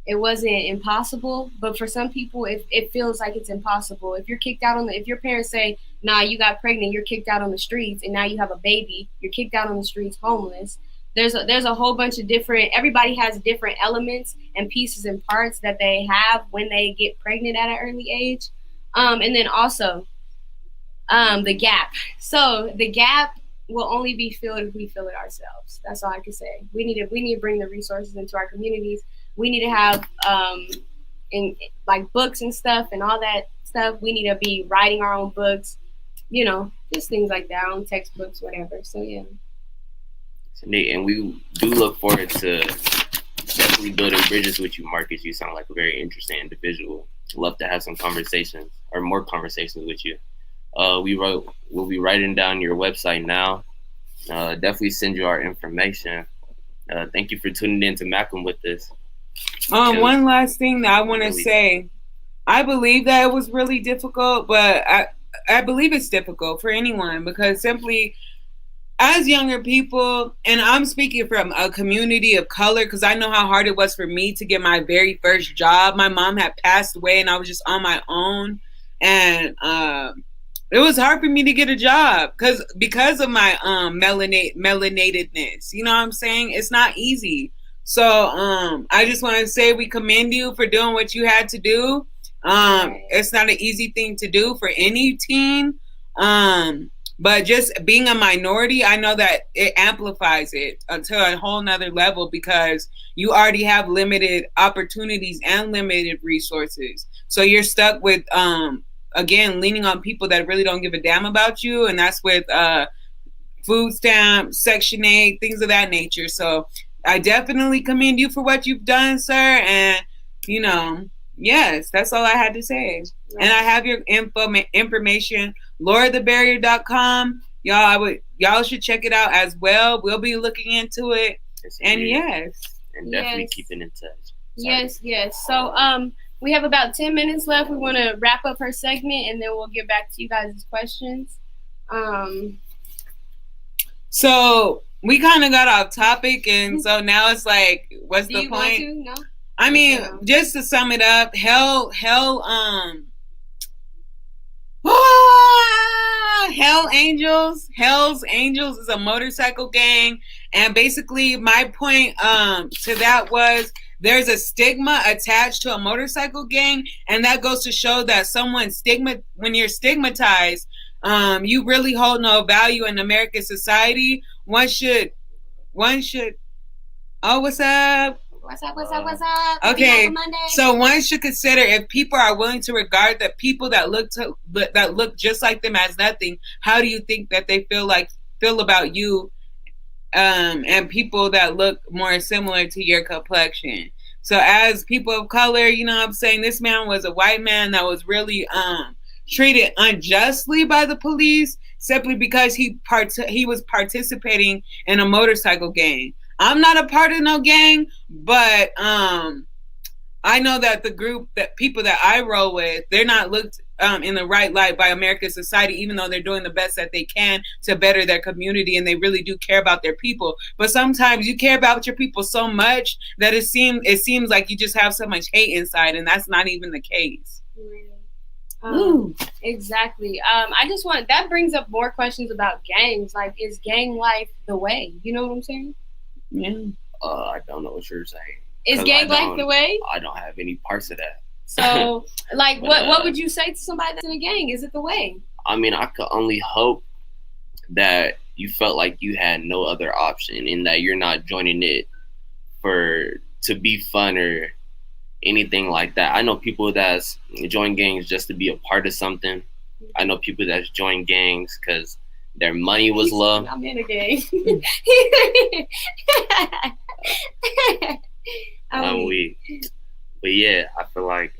S1: impossible, but for some people it feels like it's impossible. If you're kicked out if your parents say, nah, you got pregnant, you're kicked out on the streets, and now you have a baby, you're kicked out on the streets homeless. There's a whole bunch of everybody has different elements and pieces and parts that they have when they get pregnant at an early age. And then also the gap. So the gap will only be filled if we fill it ourselves. That's all I can say. We need to bring the resources into our communities. We need to have in like books and stuff and all that stuff. We need to be writing our own books, just things like that, our own textbooks, whatever. So yeah.
S2: And we do look forward to definitely building bridges with you, Marcus. You sound like a very interesting individual. Love to have some conversations, or more conversations with you. We'll be writing down your website now. Definitely send you our information. Thank you for tuning in to Macm with us.
S3: One last thing that I want to say. I believe that it was really difficult, but I believe it's difficult for anyone, because simply as younger people, and I'm speaking from a community of color, because I know how hard it was for me to get my very first job. My mom had passed away and I was just on my own, and it was hard for me to get a job because of my melanatedness. You know what I'm saying? It's not easy. So I just want to say we commend you for doing what you had to do. It's not an easy thing to do for any teen. But just being a minority, I know that it amplifies it to a whole nother level, because you already have limited opportunities and limited resources. So you're stuck with, again, leaning on people that really don't give a damn about you. And that's with food stamps, Section 8, things of that nature. So I definitely commend you for what you've done, sir. And, yes, that's all I had to say. Right. And I have your information, lowerthebarrier.com. Y'all should check it out as well. We'll be looking into it. Yes,
S2: and definitely keeping in touch.
S1: Sorry. Yes. So We have about 10 minutes left. We want to wrap up her segment, and then we'll get back to you guys' questions.
S3: So we kind of got off topic, and so now it's like, what's the point?
S1: No?
S3: I mean, just to sum it up, Hell's Angels is a motorcycle gang, and basically my point to that was there's a stigma attached to a motorcycle gang, and that goes to show that when you're stigmatized, you really hold no value in American society. One should oh, what's up?
S1: What's up?
S3: Okay, so one should consider, if people are willing to regard the people that look just like them as nothing, how do you think that they feel about you, and people that look more similar to your complexion? So as people of color, you know what I'm saying, this man was a white man that was really treated unjustly by the police simply because he was participating in a motorcycle gang. I'm not a part of no gang, but I know that people that I roll with, they're not looked in the right light by American society, even though they're doing the best that they can to better their community, and they really do care about their people. But sometimes you care about your people so much that it seems like you just have so much hate inside, and that's not even the case.
S1: Exactly. I just that brings up more questions about gangs. Like, is gang life the way? You know what I'm saying?
S3: Yeah.
S2: I don't know what you're saying.
S1: Is gang life the way?
S2: I don't have any parts of that.
S1: So, like, what would you say to somebody that's in a gang? Is it the way?
S2: I mean, I could only hope that you felt like you had no other option, and that you're not joining it to be fun or anything like that. I know people that's join gangs just to be a part of something. I know people that's joined gangs because their money was low.
S1: I'm in a gang.
S2: But yeah, I feel like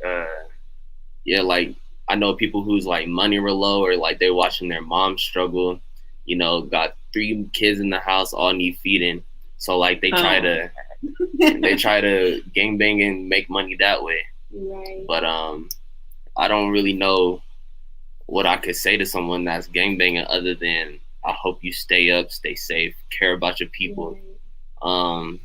S2: like I know people whose like money were low, or like they're watching their mom struggle. You know, got 3 kids in the house, all need feeding. So like they try to gangbang and make money that way.
S1: Right.
S2: But I don't really know what I could say to someone that's gangbanging other than I hope you stay up, stay safe, care about your people.
S1: Right.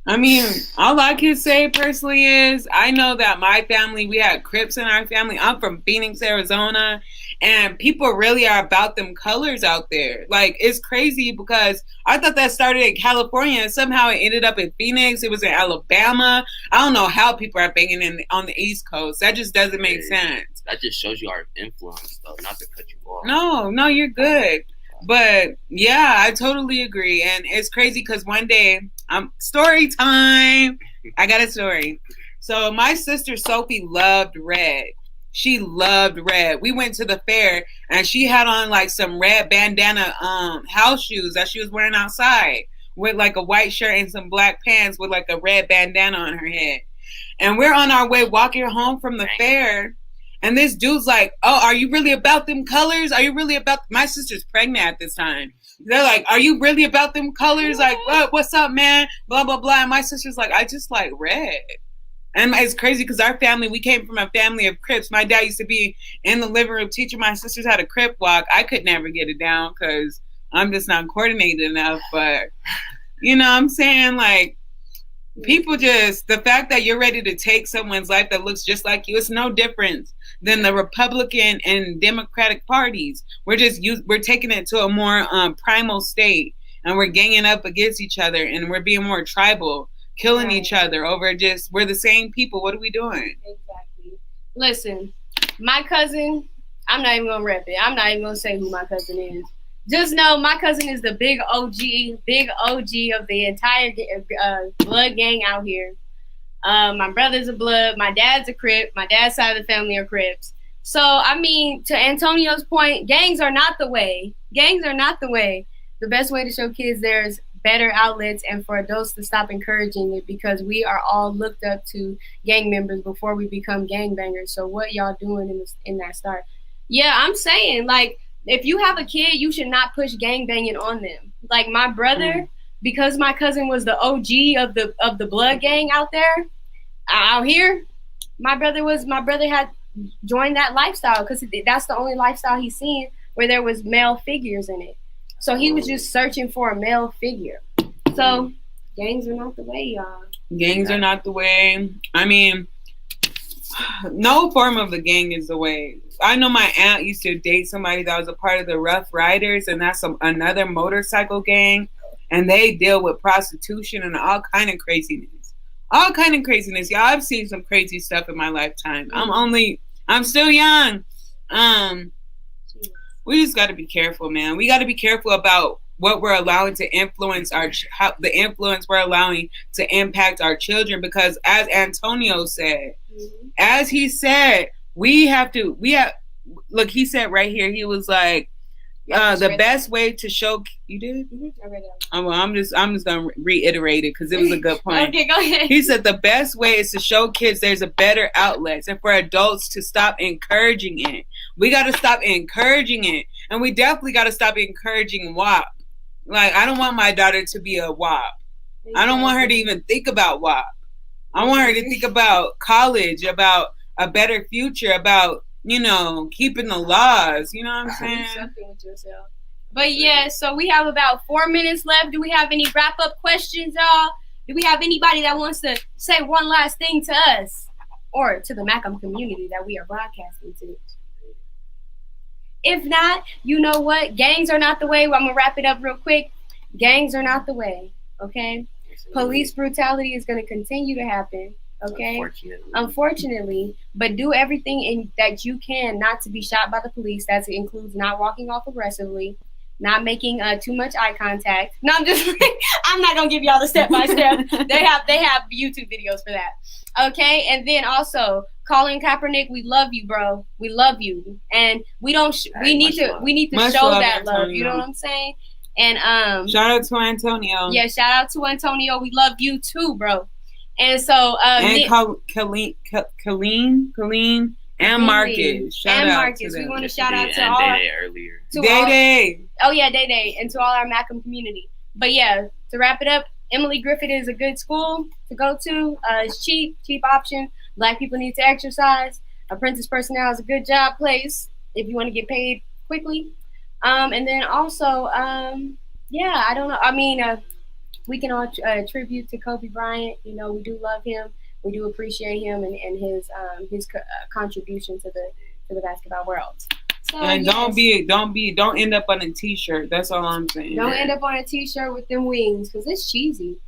S3: I mean, all I can say personally is I know that my family, we had Crips in our family. I'm from Phoenix, Arizona, and people really are about them colors out there. Like, it's crazy because I thought that started in California and somehow it ended up in Phoenix. It was in Alabama. I don't know how people are banging on the East Coast. That just doesn't make sense.
S2: That just shows you our influence, though, not to cut you off.
S3: No, you're good. But yeah, I totally agree. And it's crazy because one day, story time. I got a story. So my sister Sophie loved red. She loved red. We went to the fair and she had on like some red bandana house shoes that she was wearing outside with like a white shirt and some black pants with like a red bandana on her head. And we're on our way walking home from the fair. And this dude's like, "Oh, are you really about them colors? Are you really about..." My sister's pregnant at this time. They're like, "Are you really about them colors? Like, what's up, man? Blah, blah, blah." And my sister's like, "I just like red." And it's crazy because our family, we came from a family of Crips. My dad used to be in the living room teaching my sisters how to Crip walk. I could never get it down because I'm just not coordinated enough. But, you know what I'm saying? Like, people just, the fact that you're ready to take someone's life that looks just like you, it's no difference than the Republican and Democratic parties. We're taking it to a more primal state, and we're ganging up against each other, and we're being more tribal, killing each other over we're the same people. What are we doing?
S1: Exactly. Listen, my cousin, I'm not even gonna rep it. I'm not even gonna say who my cousin is. Just know my cousin is the big OG of the entire blood gang out here. My brother's a blood. My dad's a Crip. My dad's side of the family are Crips. So, I mean, to Antonio's point, gangs are not the way. Gangs are not the way. The best way to show kids there's better outlets and for adults to stop encouraging it, because we are all looked up to gang members before we become gangbangers. So what y'all doing in that start? Yeah, I'm saying, like, if you have a kid, you should not push gangbanging on them. Like my brother, because my cousin was the OG of the blood gang out here, my brother had joined that lifestyle because that's the only lifestyle he's seen where there was male figures in it. So he was just searching for a male figure. So gangs are not the way, y'all.
S3: Gangs are not the way. I mean, no form of the gang is the way. I know my aunt used to date somebody that was a part of the Rough Riders, and that's another motorcycle gang, and they deal with prostitution and all kind of craziness. All kind of craziness. Y'all, I've seen some crazy stuff in my lifetime. I'm still young. We just got to be careful, man. We got to be careful about what we're allowing to influence the influence we're allowing to impact our children, because as Antonio said, as he said, he said right here, he was like, the best way to show you did.
S1: I read it.
S3: Oh, well, I'm just gonna reiterate it because it was a good point.
S1: Okay, go ahead.
S3: He said the best way is to show kids there's a better outlet, and for adults to stop encouraging it. We got to stop encouraging it, and we definitely got to stop encouraging WAP. Like, I don't want my daughter to be a WAP. I don't want her to even think about WAP. I want her to think about college, about a better future, about, keeping the laws. You know what I'm saying?
S1: Something with yourself. But yeah, so we have about 4 minutes left. Do we have any wrap-up questions, y'all? Do we have anybody that wants to say one last thing to us or to the Macm community that we are broadcasting to? If not, you know what? Gangs are not the way. I'm going to wrap it up real quick. Gangs are not the way, okay? Police brutality is going to continue to happen, okay? Unfortunately. But do everything that you can not to be shot by the police. That includes not walking off aggressively, not making too much eye contact. No, I'm not going to give y'all the step-by-step. They have YouTube videos for that, okay? And then also, Colin Kaepernick, we love you, bro. We love you, and we need to show that love. You know what I'm saying? And
S3: shout out to Antonio.
S1: Yeah, shout out to Antonio. We love you too, bro. And so
S3: Colleen and Marcus. Shout out to them.
S1: We want to shout out to all
S2: Day earlier.
S3: Day.
S1: Oh yeah, Day, and to all our Macm community. But yeah, to wrap it up, Emily Griffith is a good school to go to. It's cheap option. Black people need to exercise. Apprentice personnel is a good job place if you want to get paid quickly. And then also, yeah, I don't know. I mean, we can all tribute to Kobe Bryant. You know, we do love him. We do appreciate him and his contribution to the basketball world. So,
S3: and don't end up on a T-shirt. That's all I'm saying.
S1: Don't end up on a T-shirt with them wings because it's cheesy.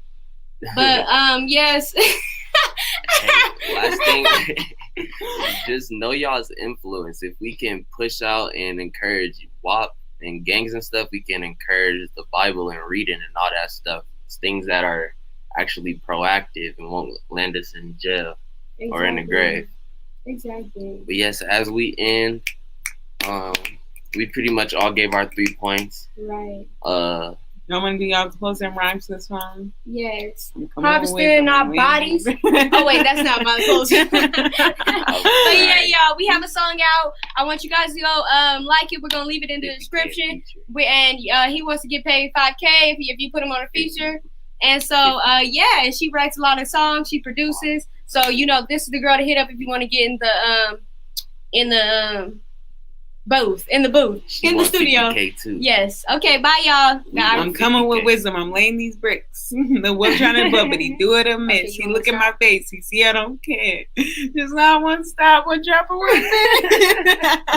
S1: But yes.
S2: Hey, last thing, just know y'all's influence. If we can push out and encourage WAP and gangs and stuff, we can encourage the Bible and reading and all that stuff. It's things that are actually proactive and won't land us in jail or in the grave.
S1: Exactly.
S2: But yes, as we end, we pretty much all gave our 3 points.
S1: Right.
S3: Y'all want to do y'all closing rhymes this one?
S1: Yes. Harvesting our bodies. Oh, wait, that's not my closing. But yeah, y'all, we have a song out. I want you guys to go like it. We're going to leave it in the description. And he wants to get paid $5K if you put him on a feature. And so, yeah, and she writes a lot of songs. She produces. So, this is the girl to hit up if you want to get in the booth, in the studio.
S2: Too.
S1: Yes. Okay, bye, y'all.
S3: I'm coming with wisdom. I'm laying these bricks. The wolf trying to bubbly. Do it or miss.
S1: Okay,
S3: He look at my face. He see I don't care. Just not one stop, one drop of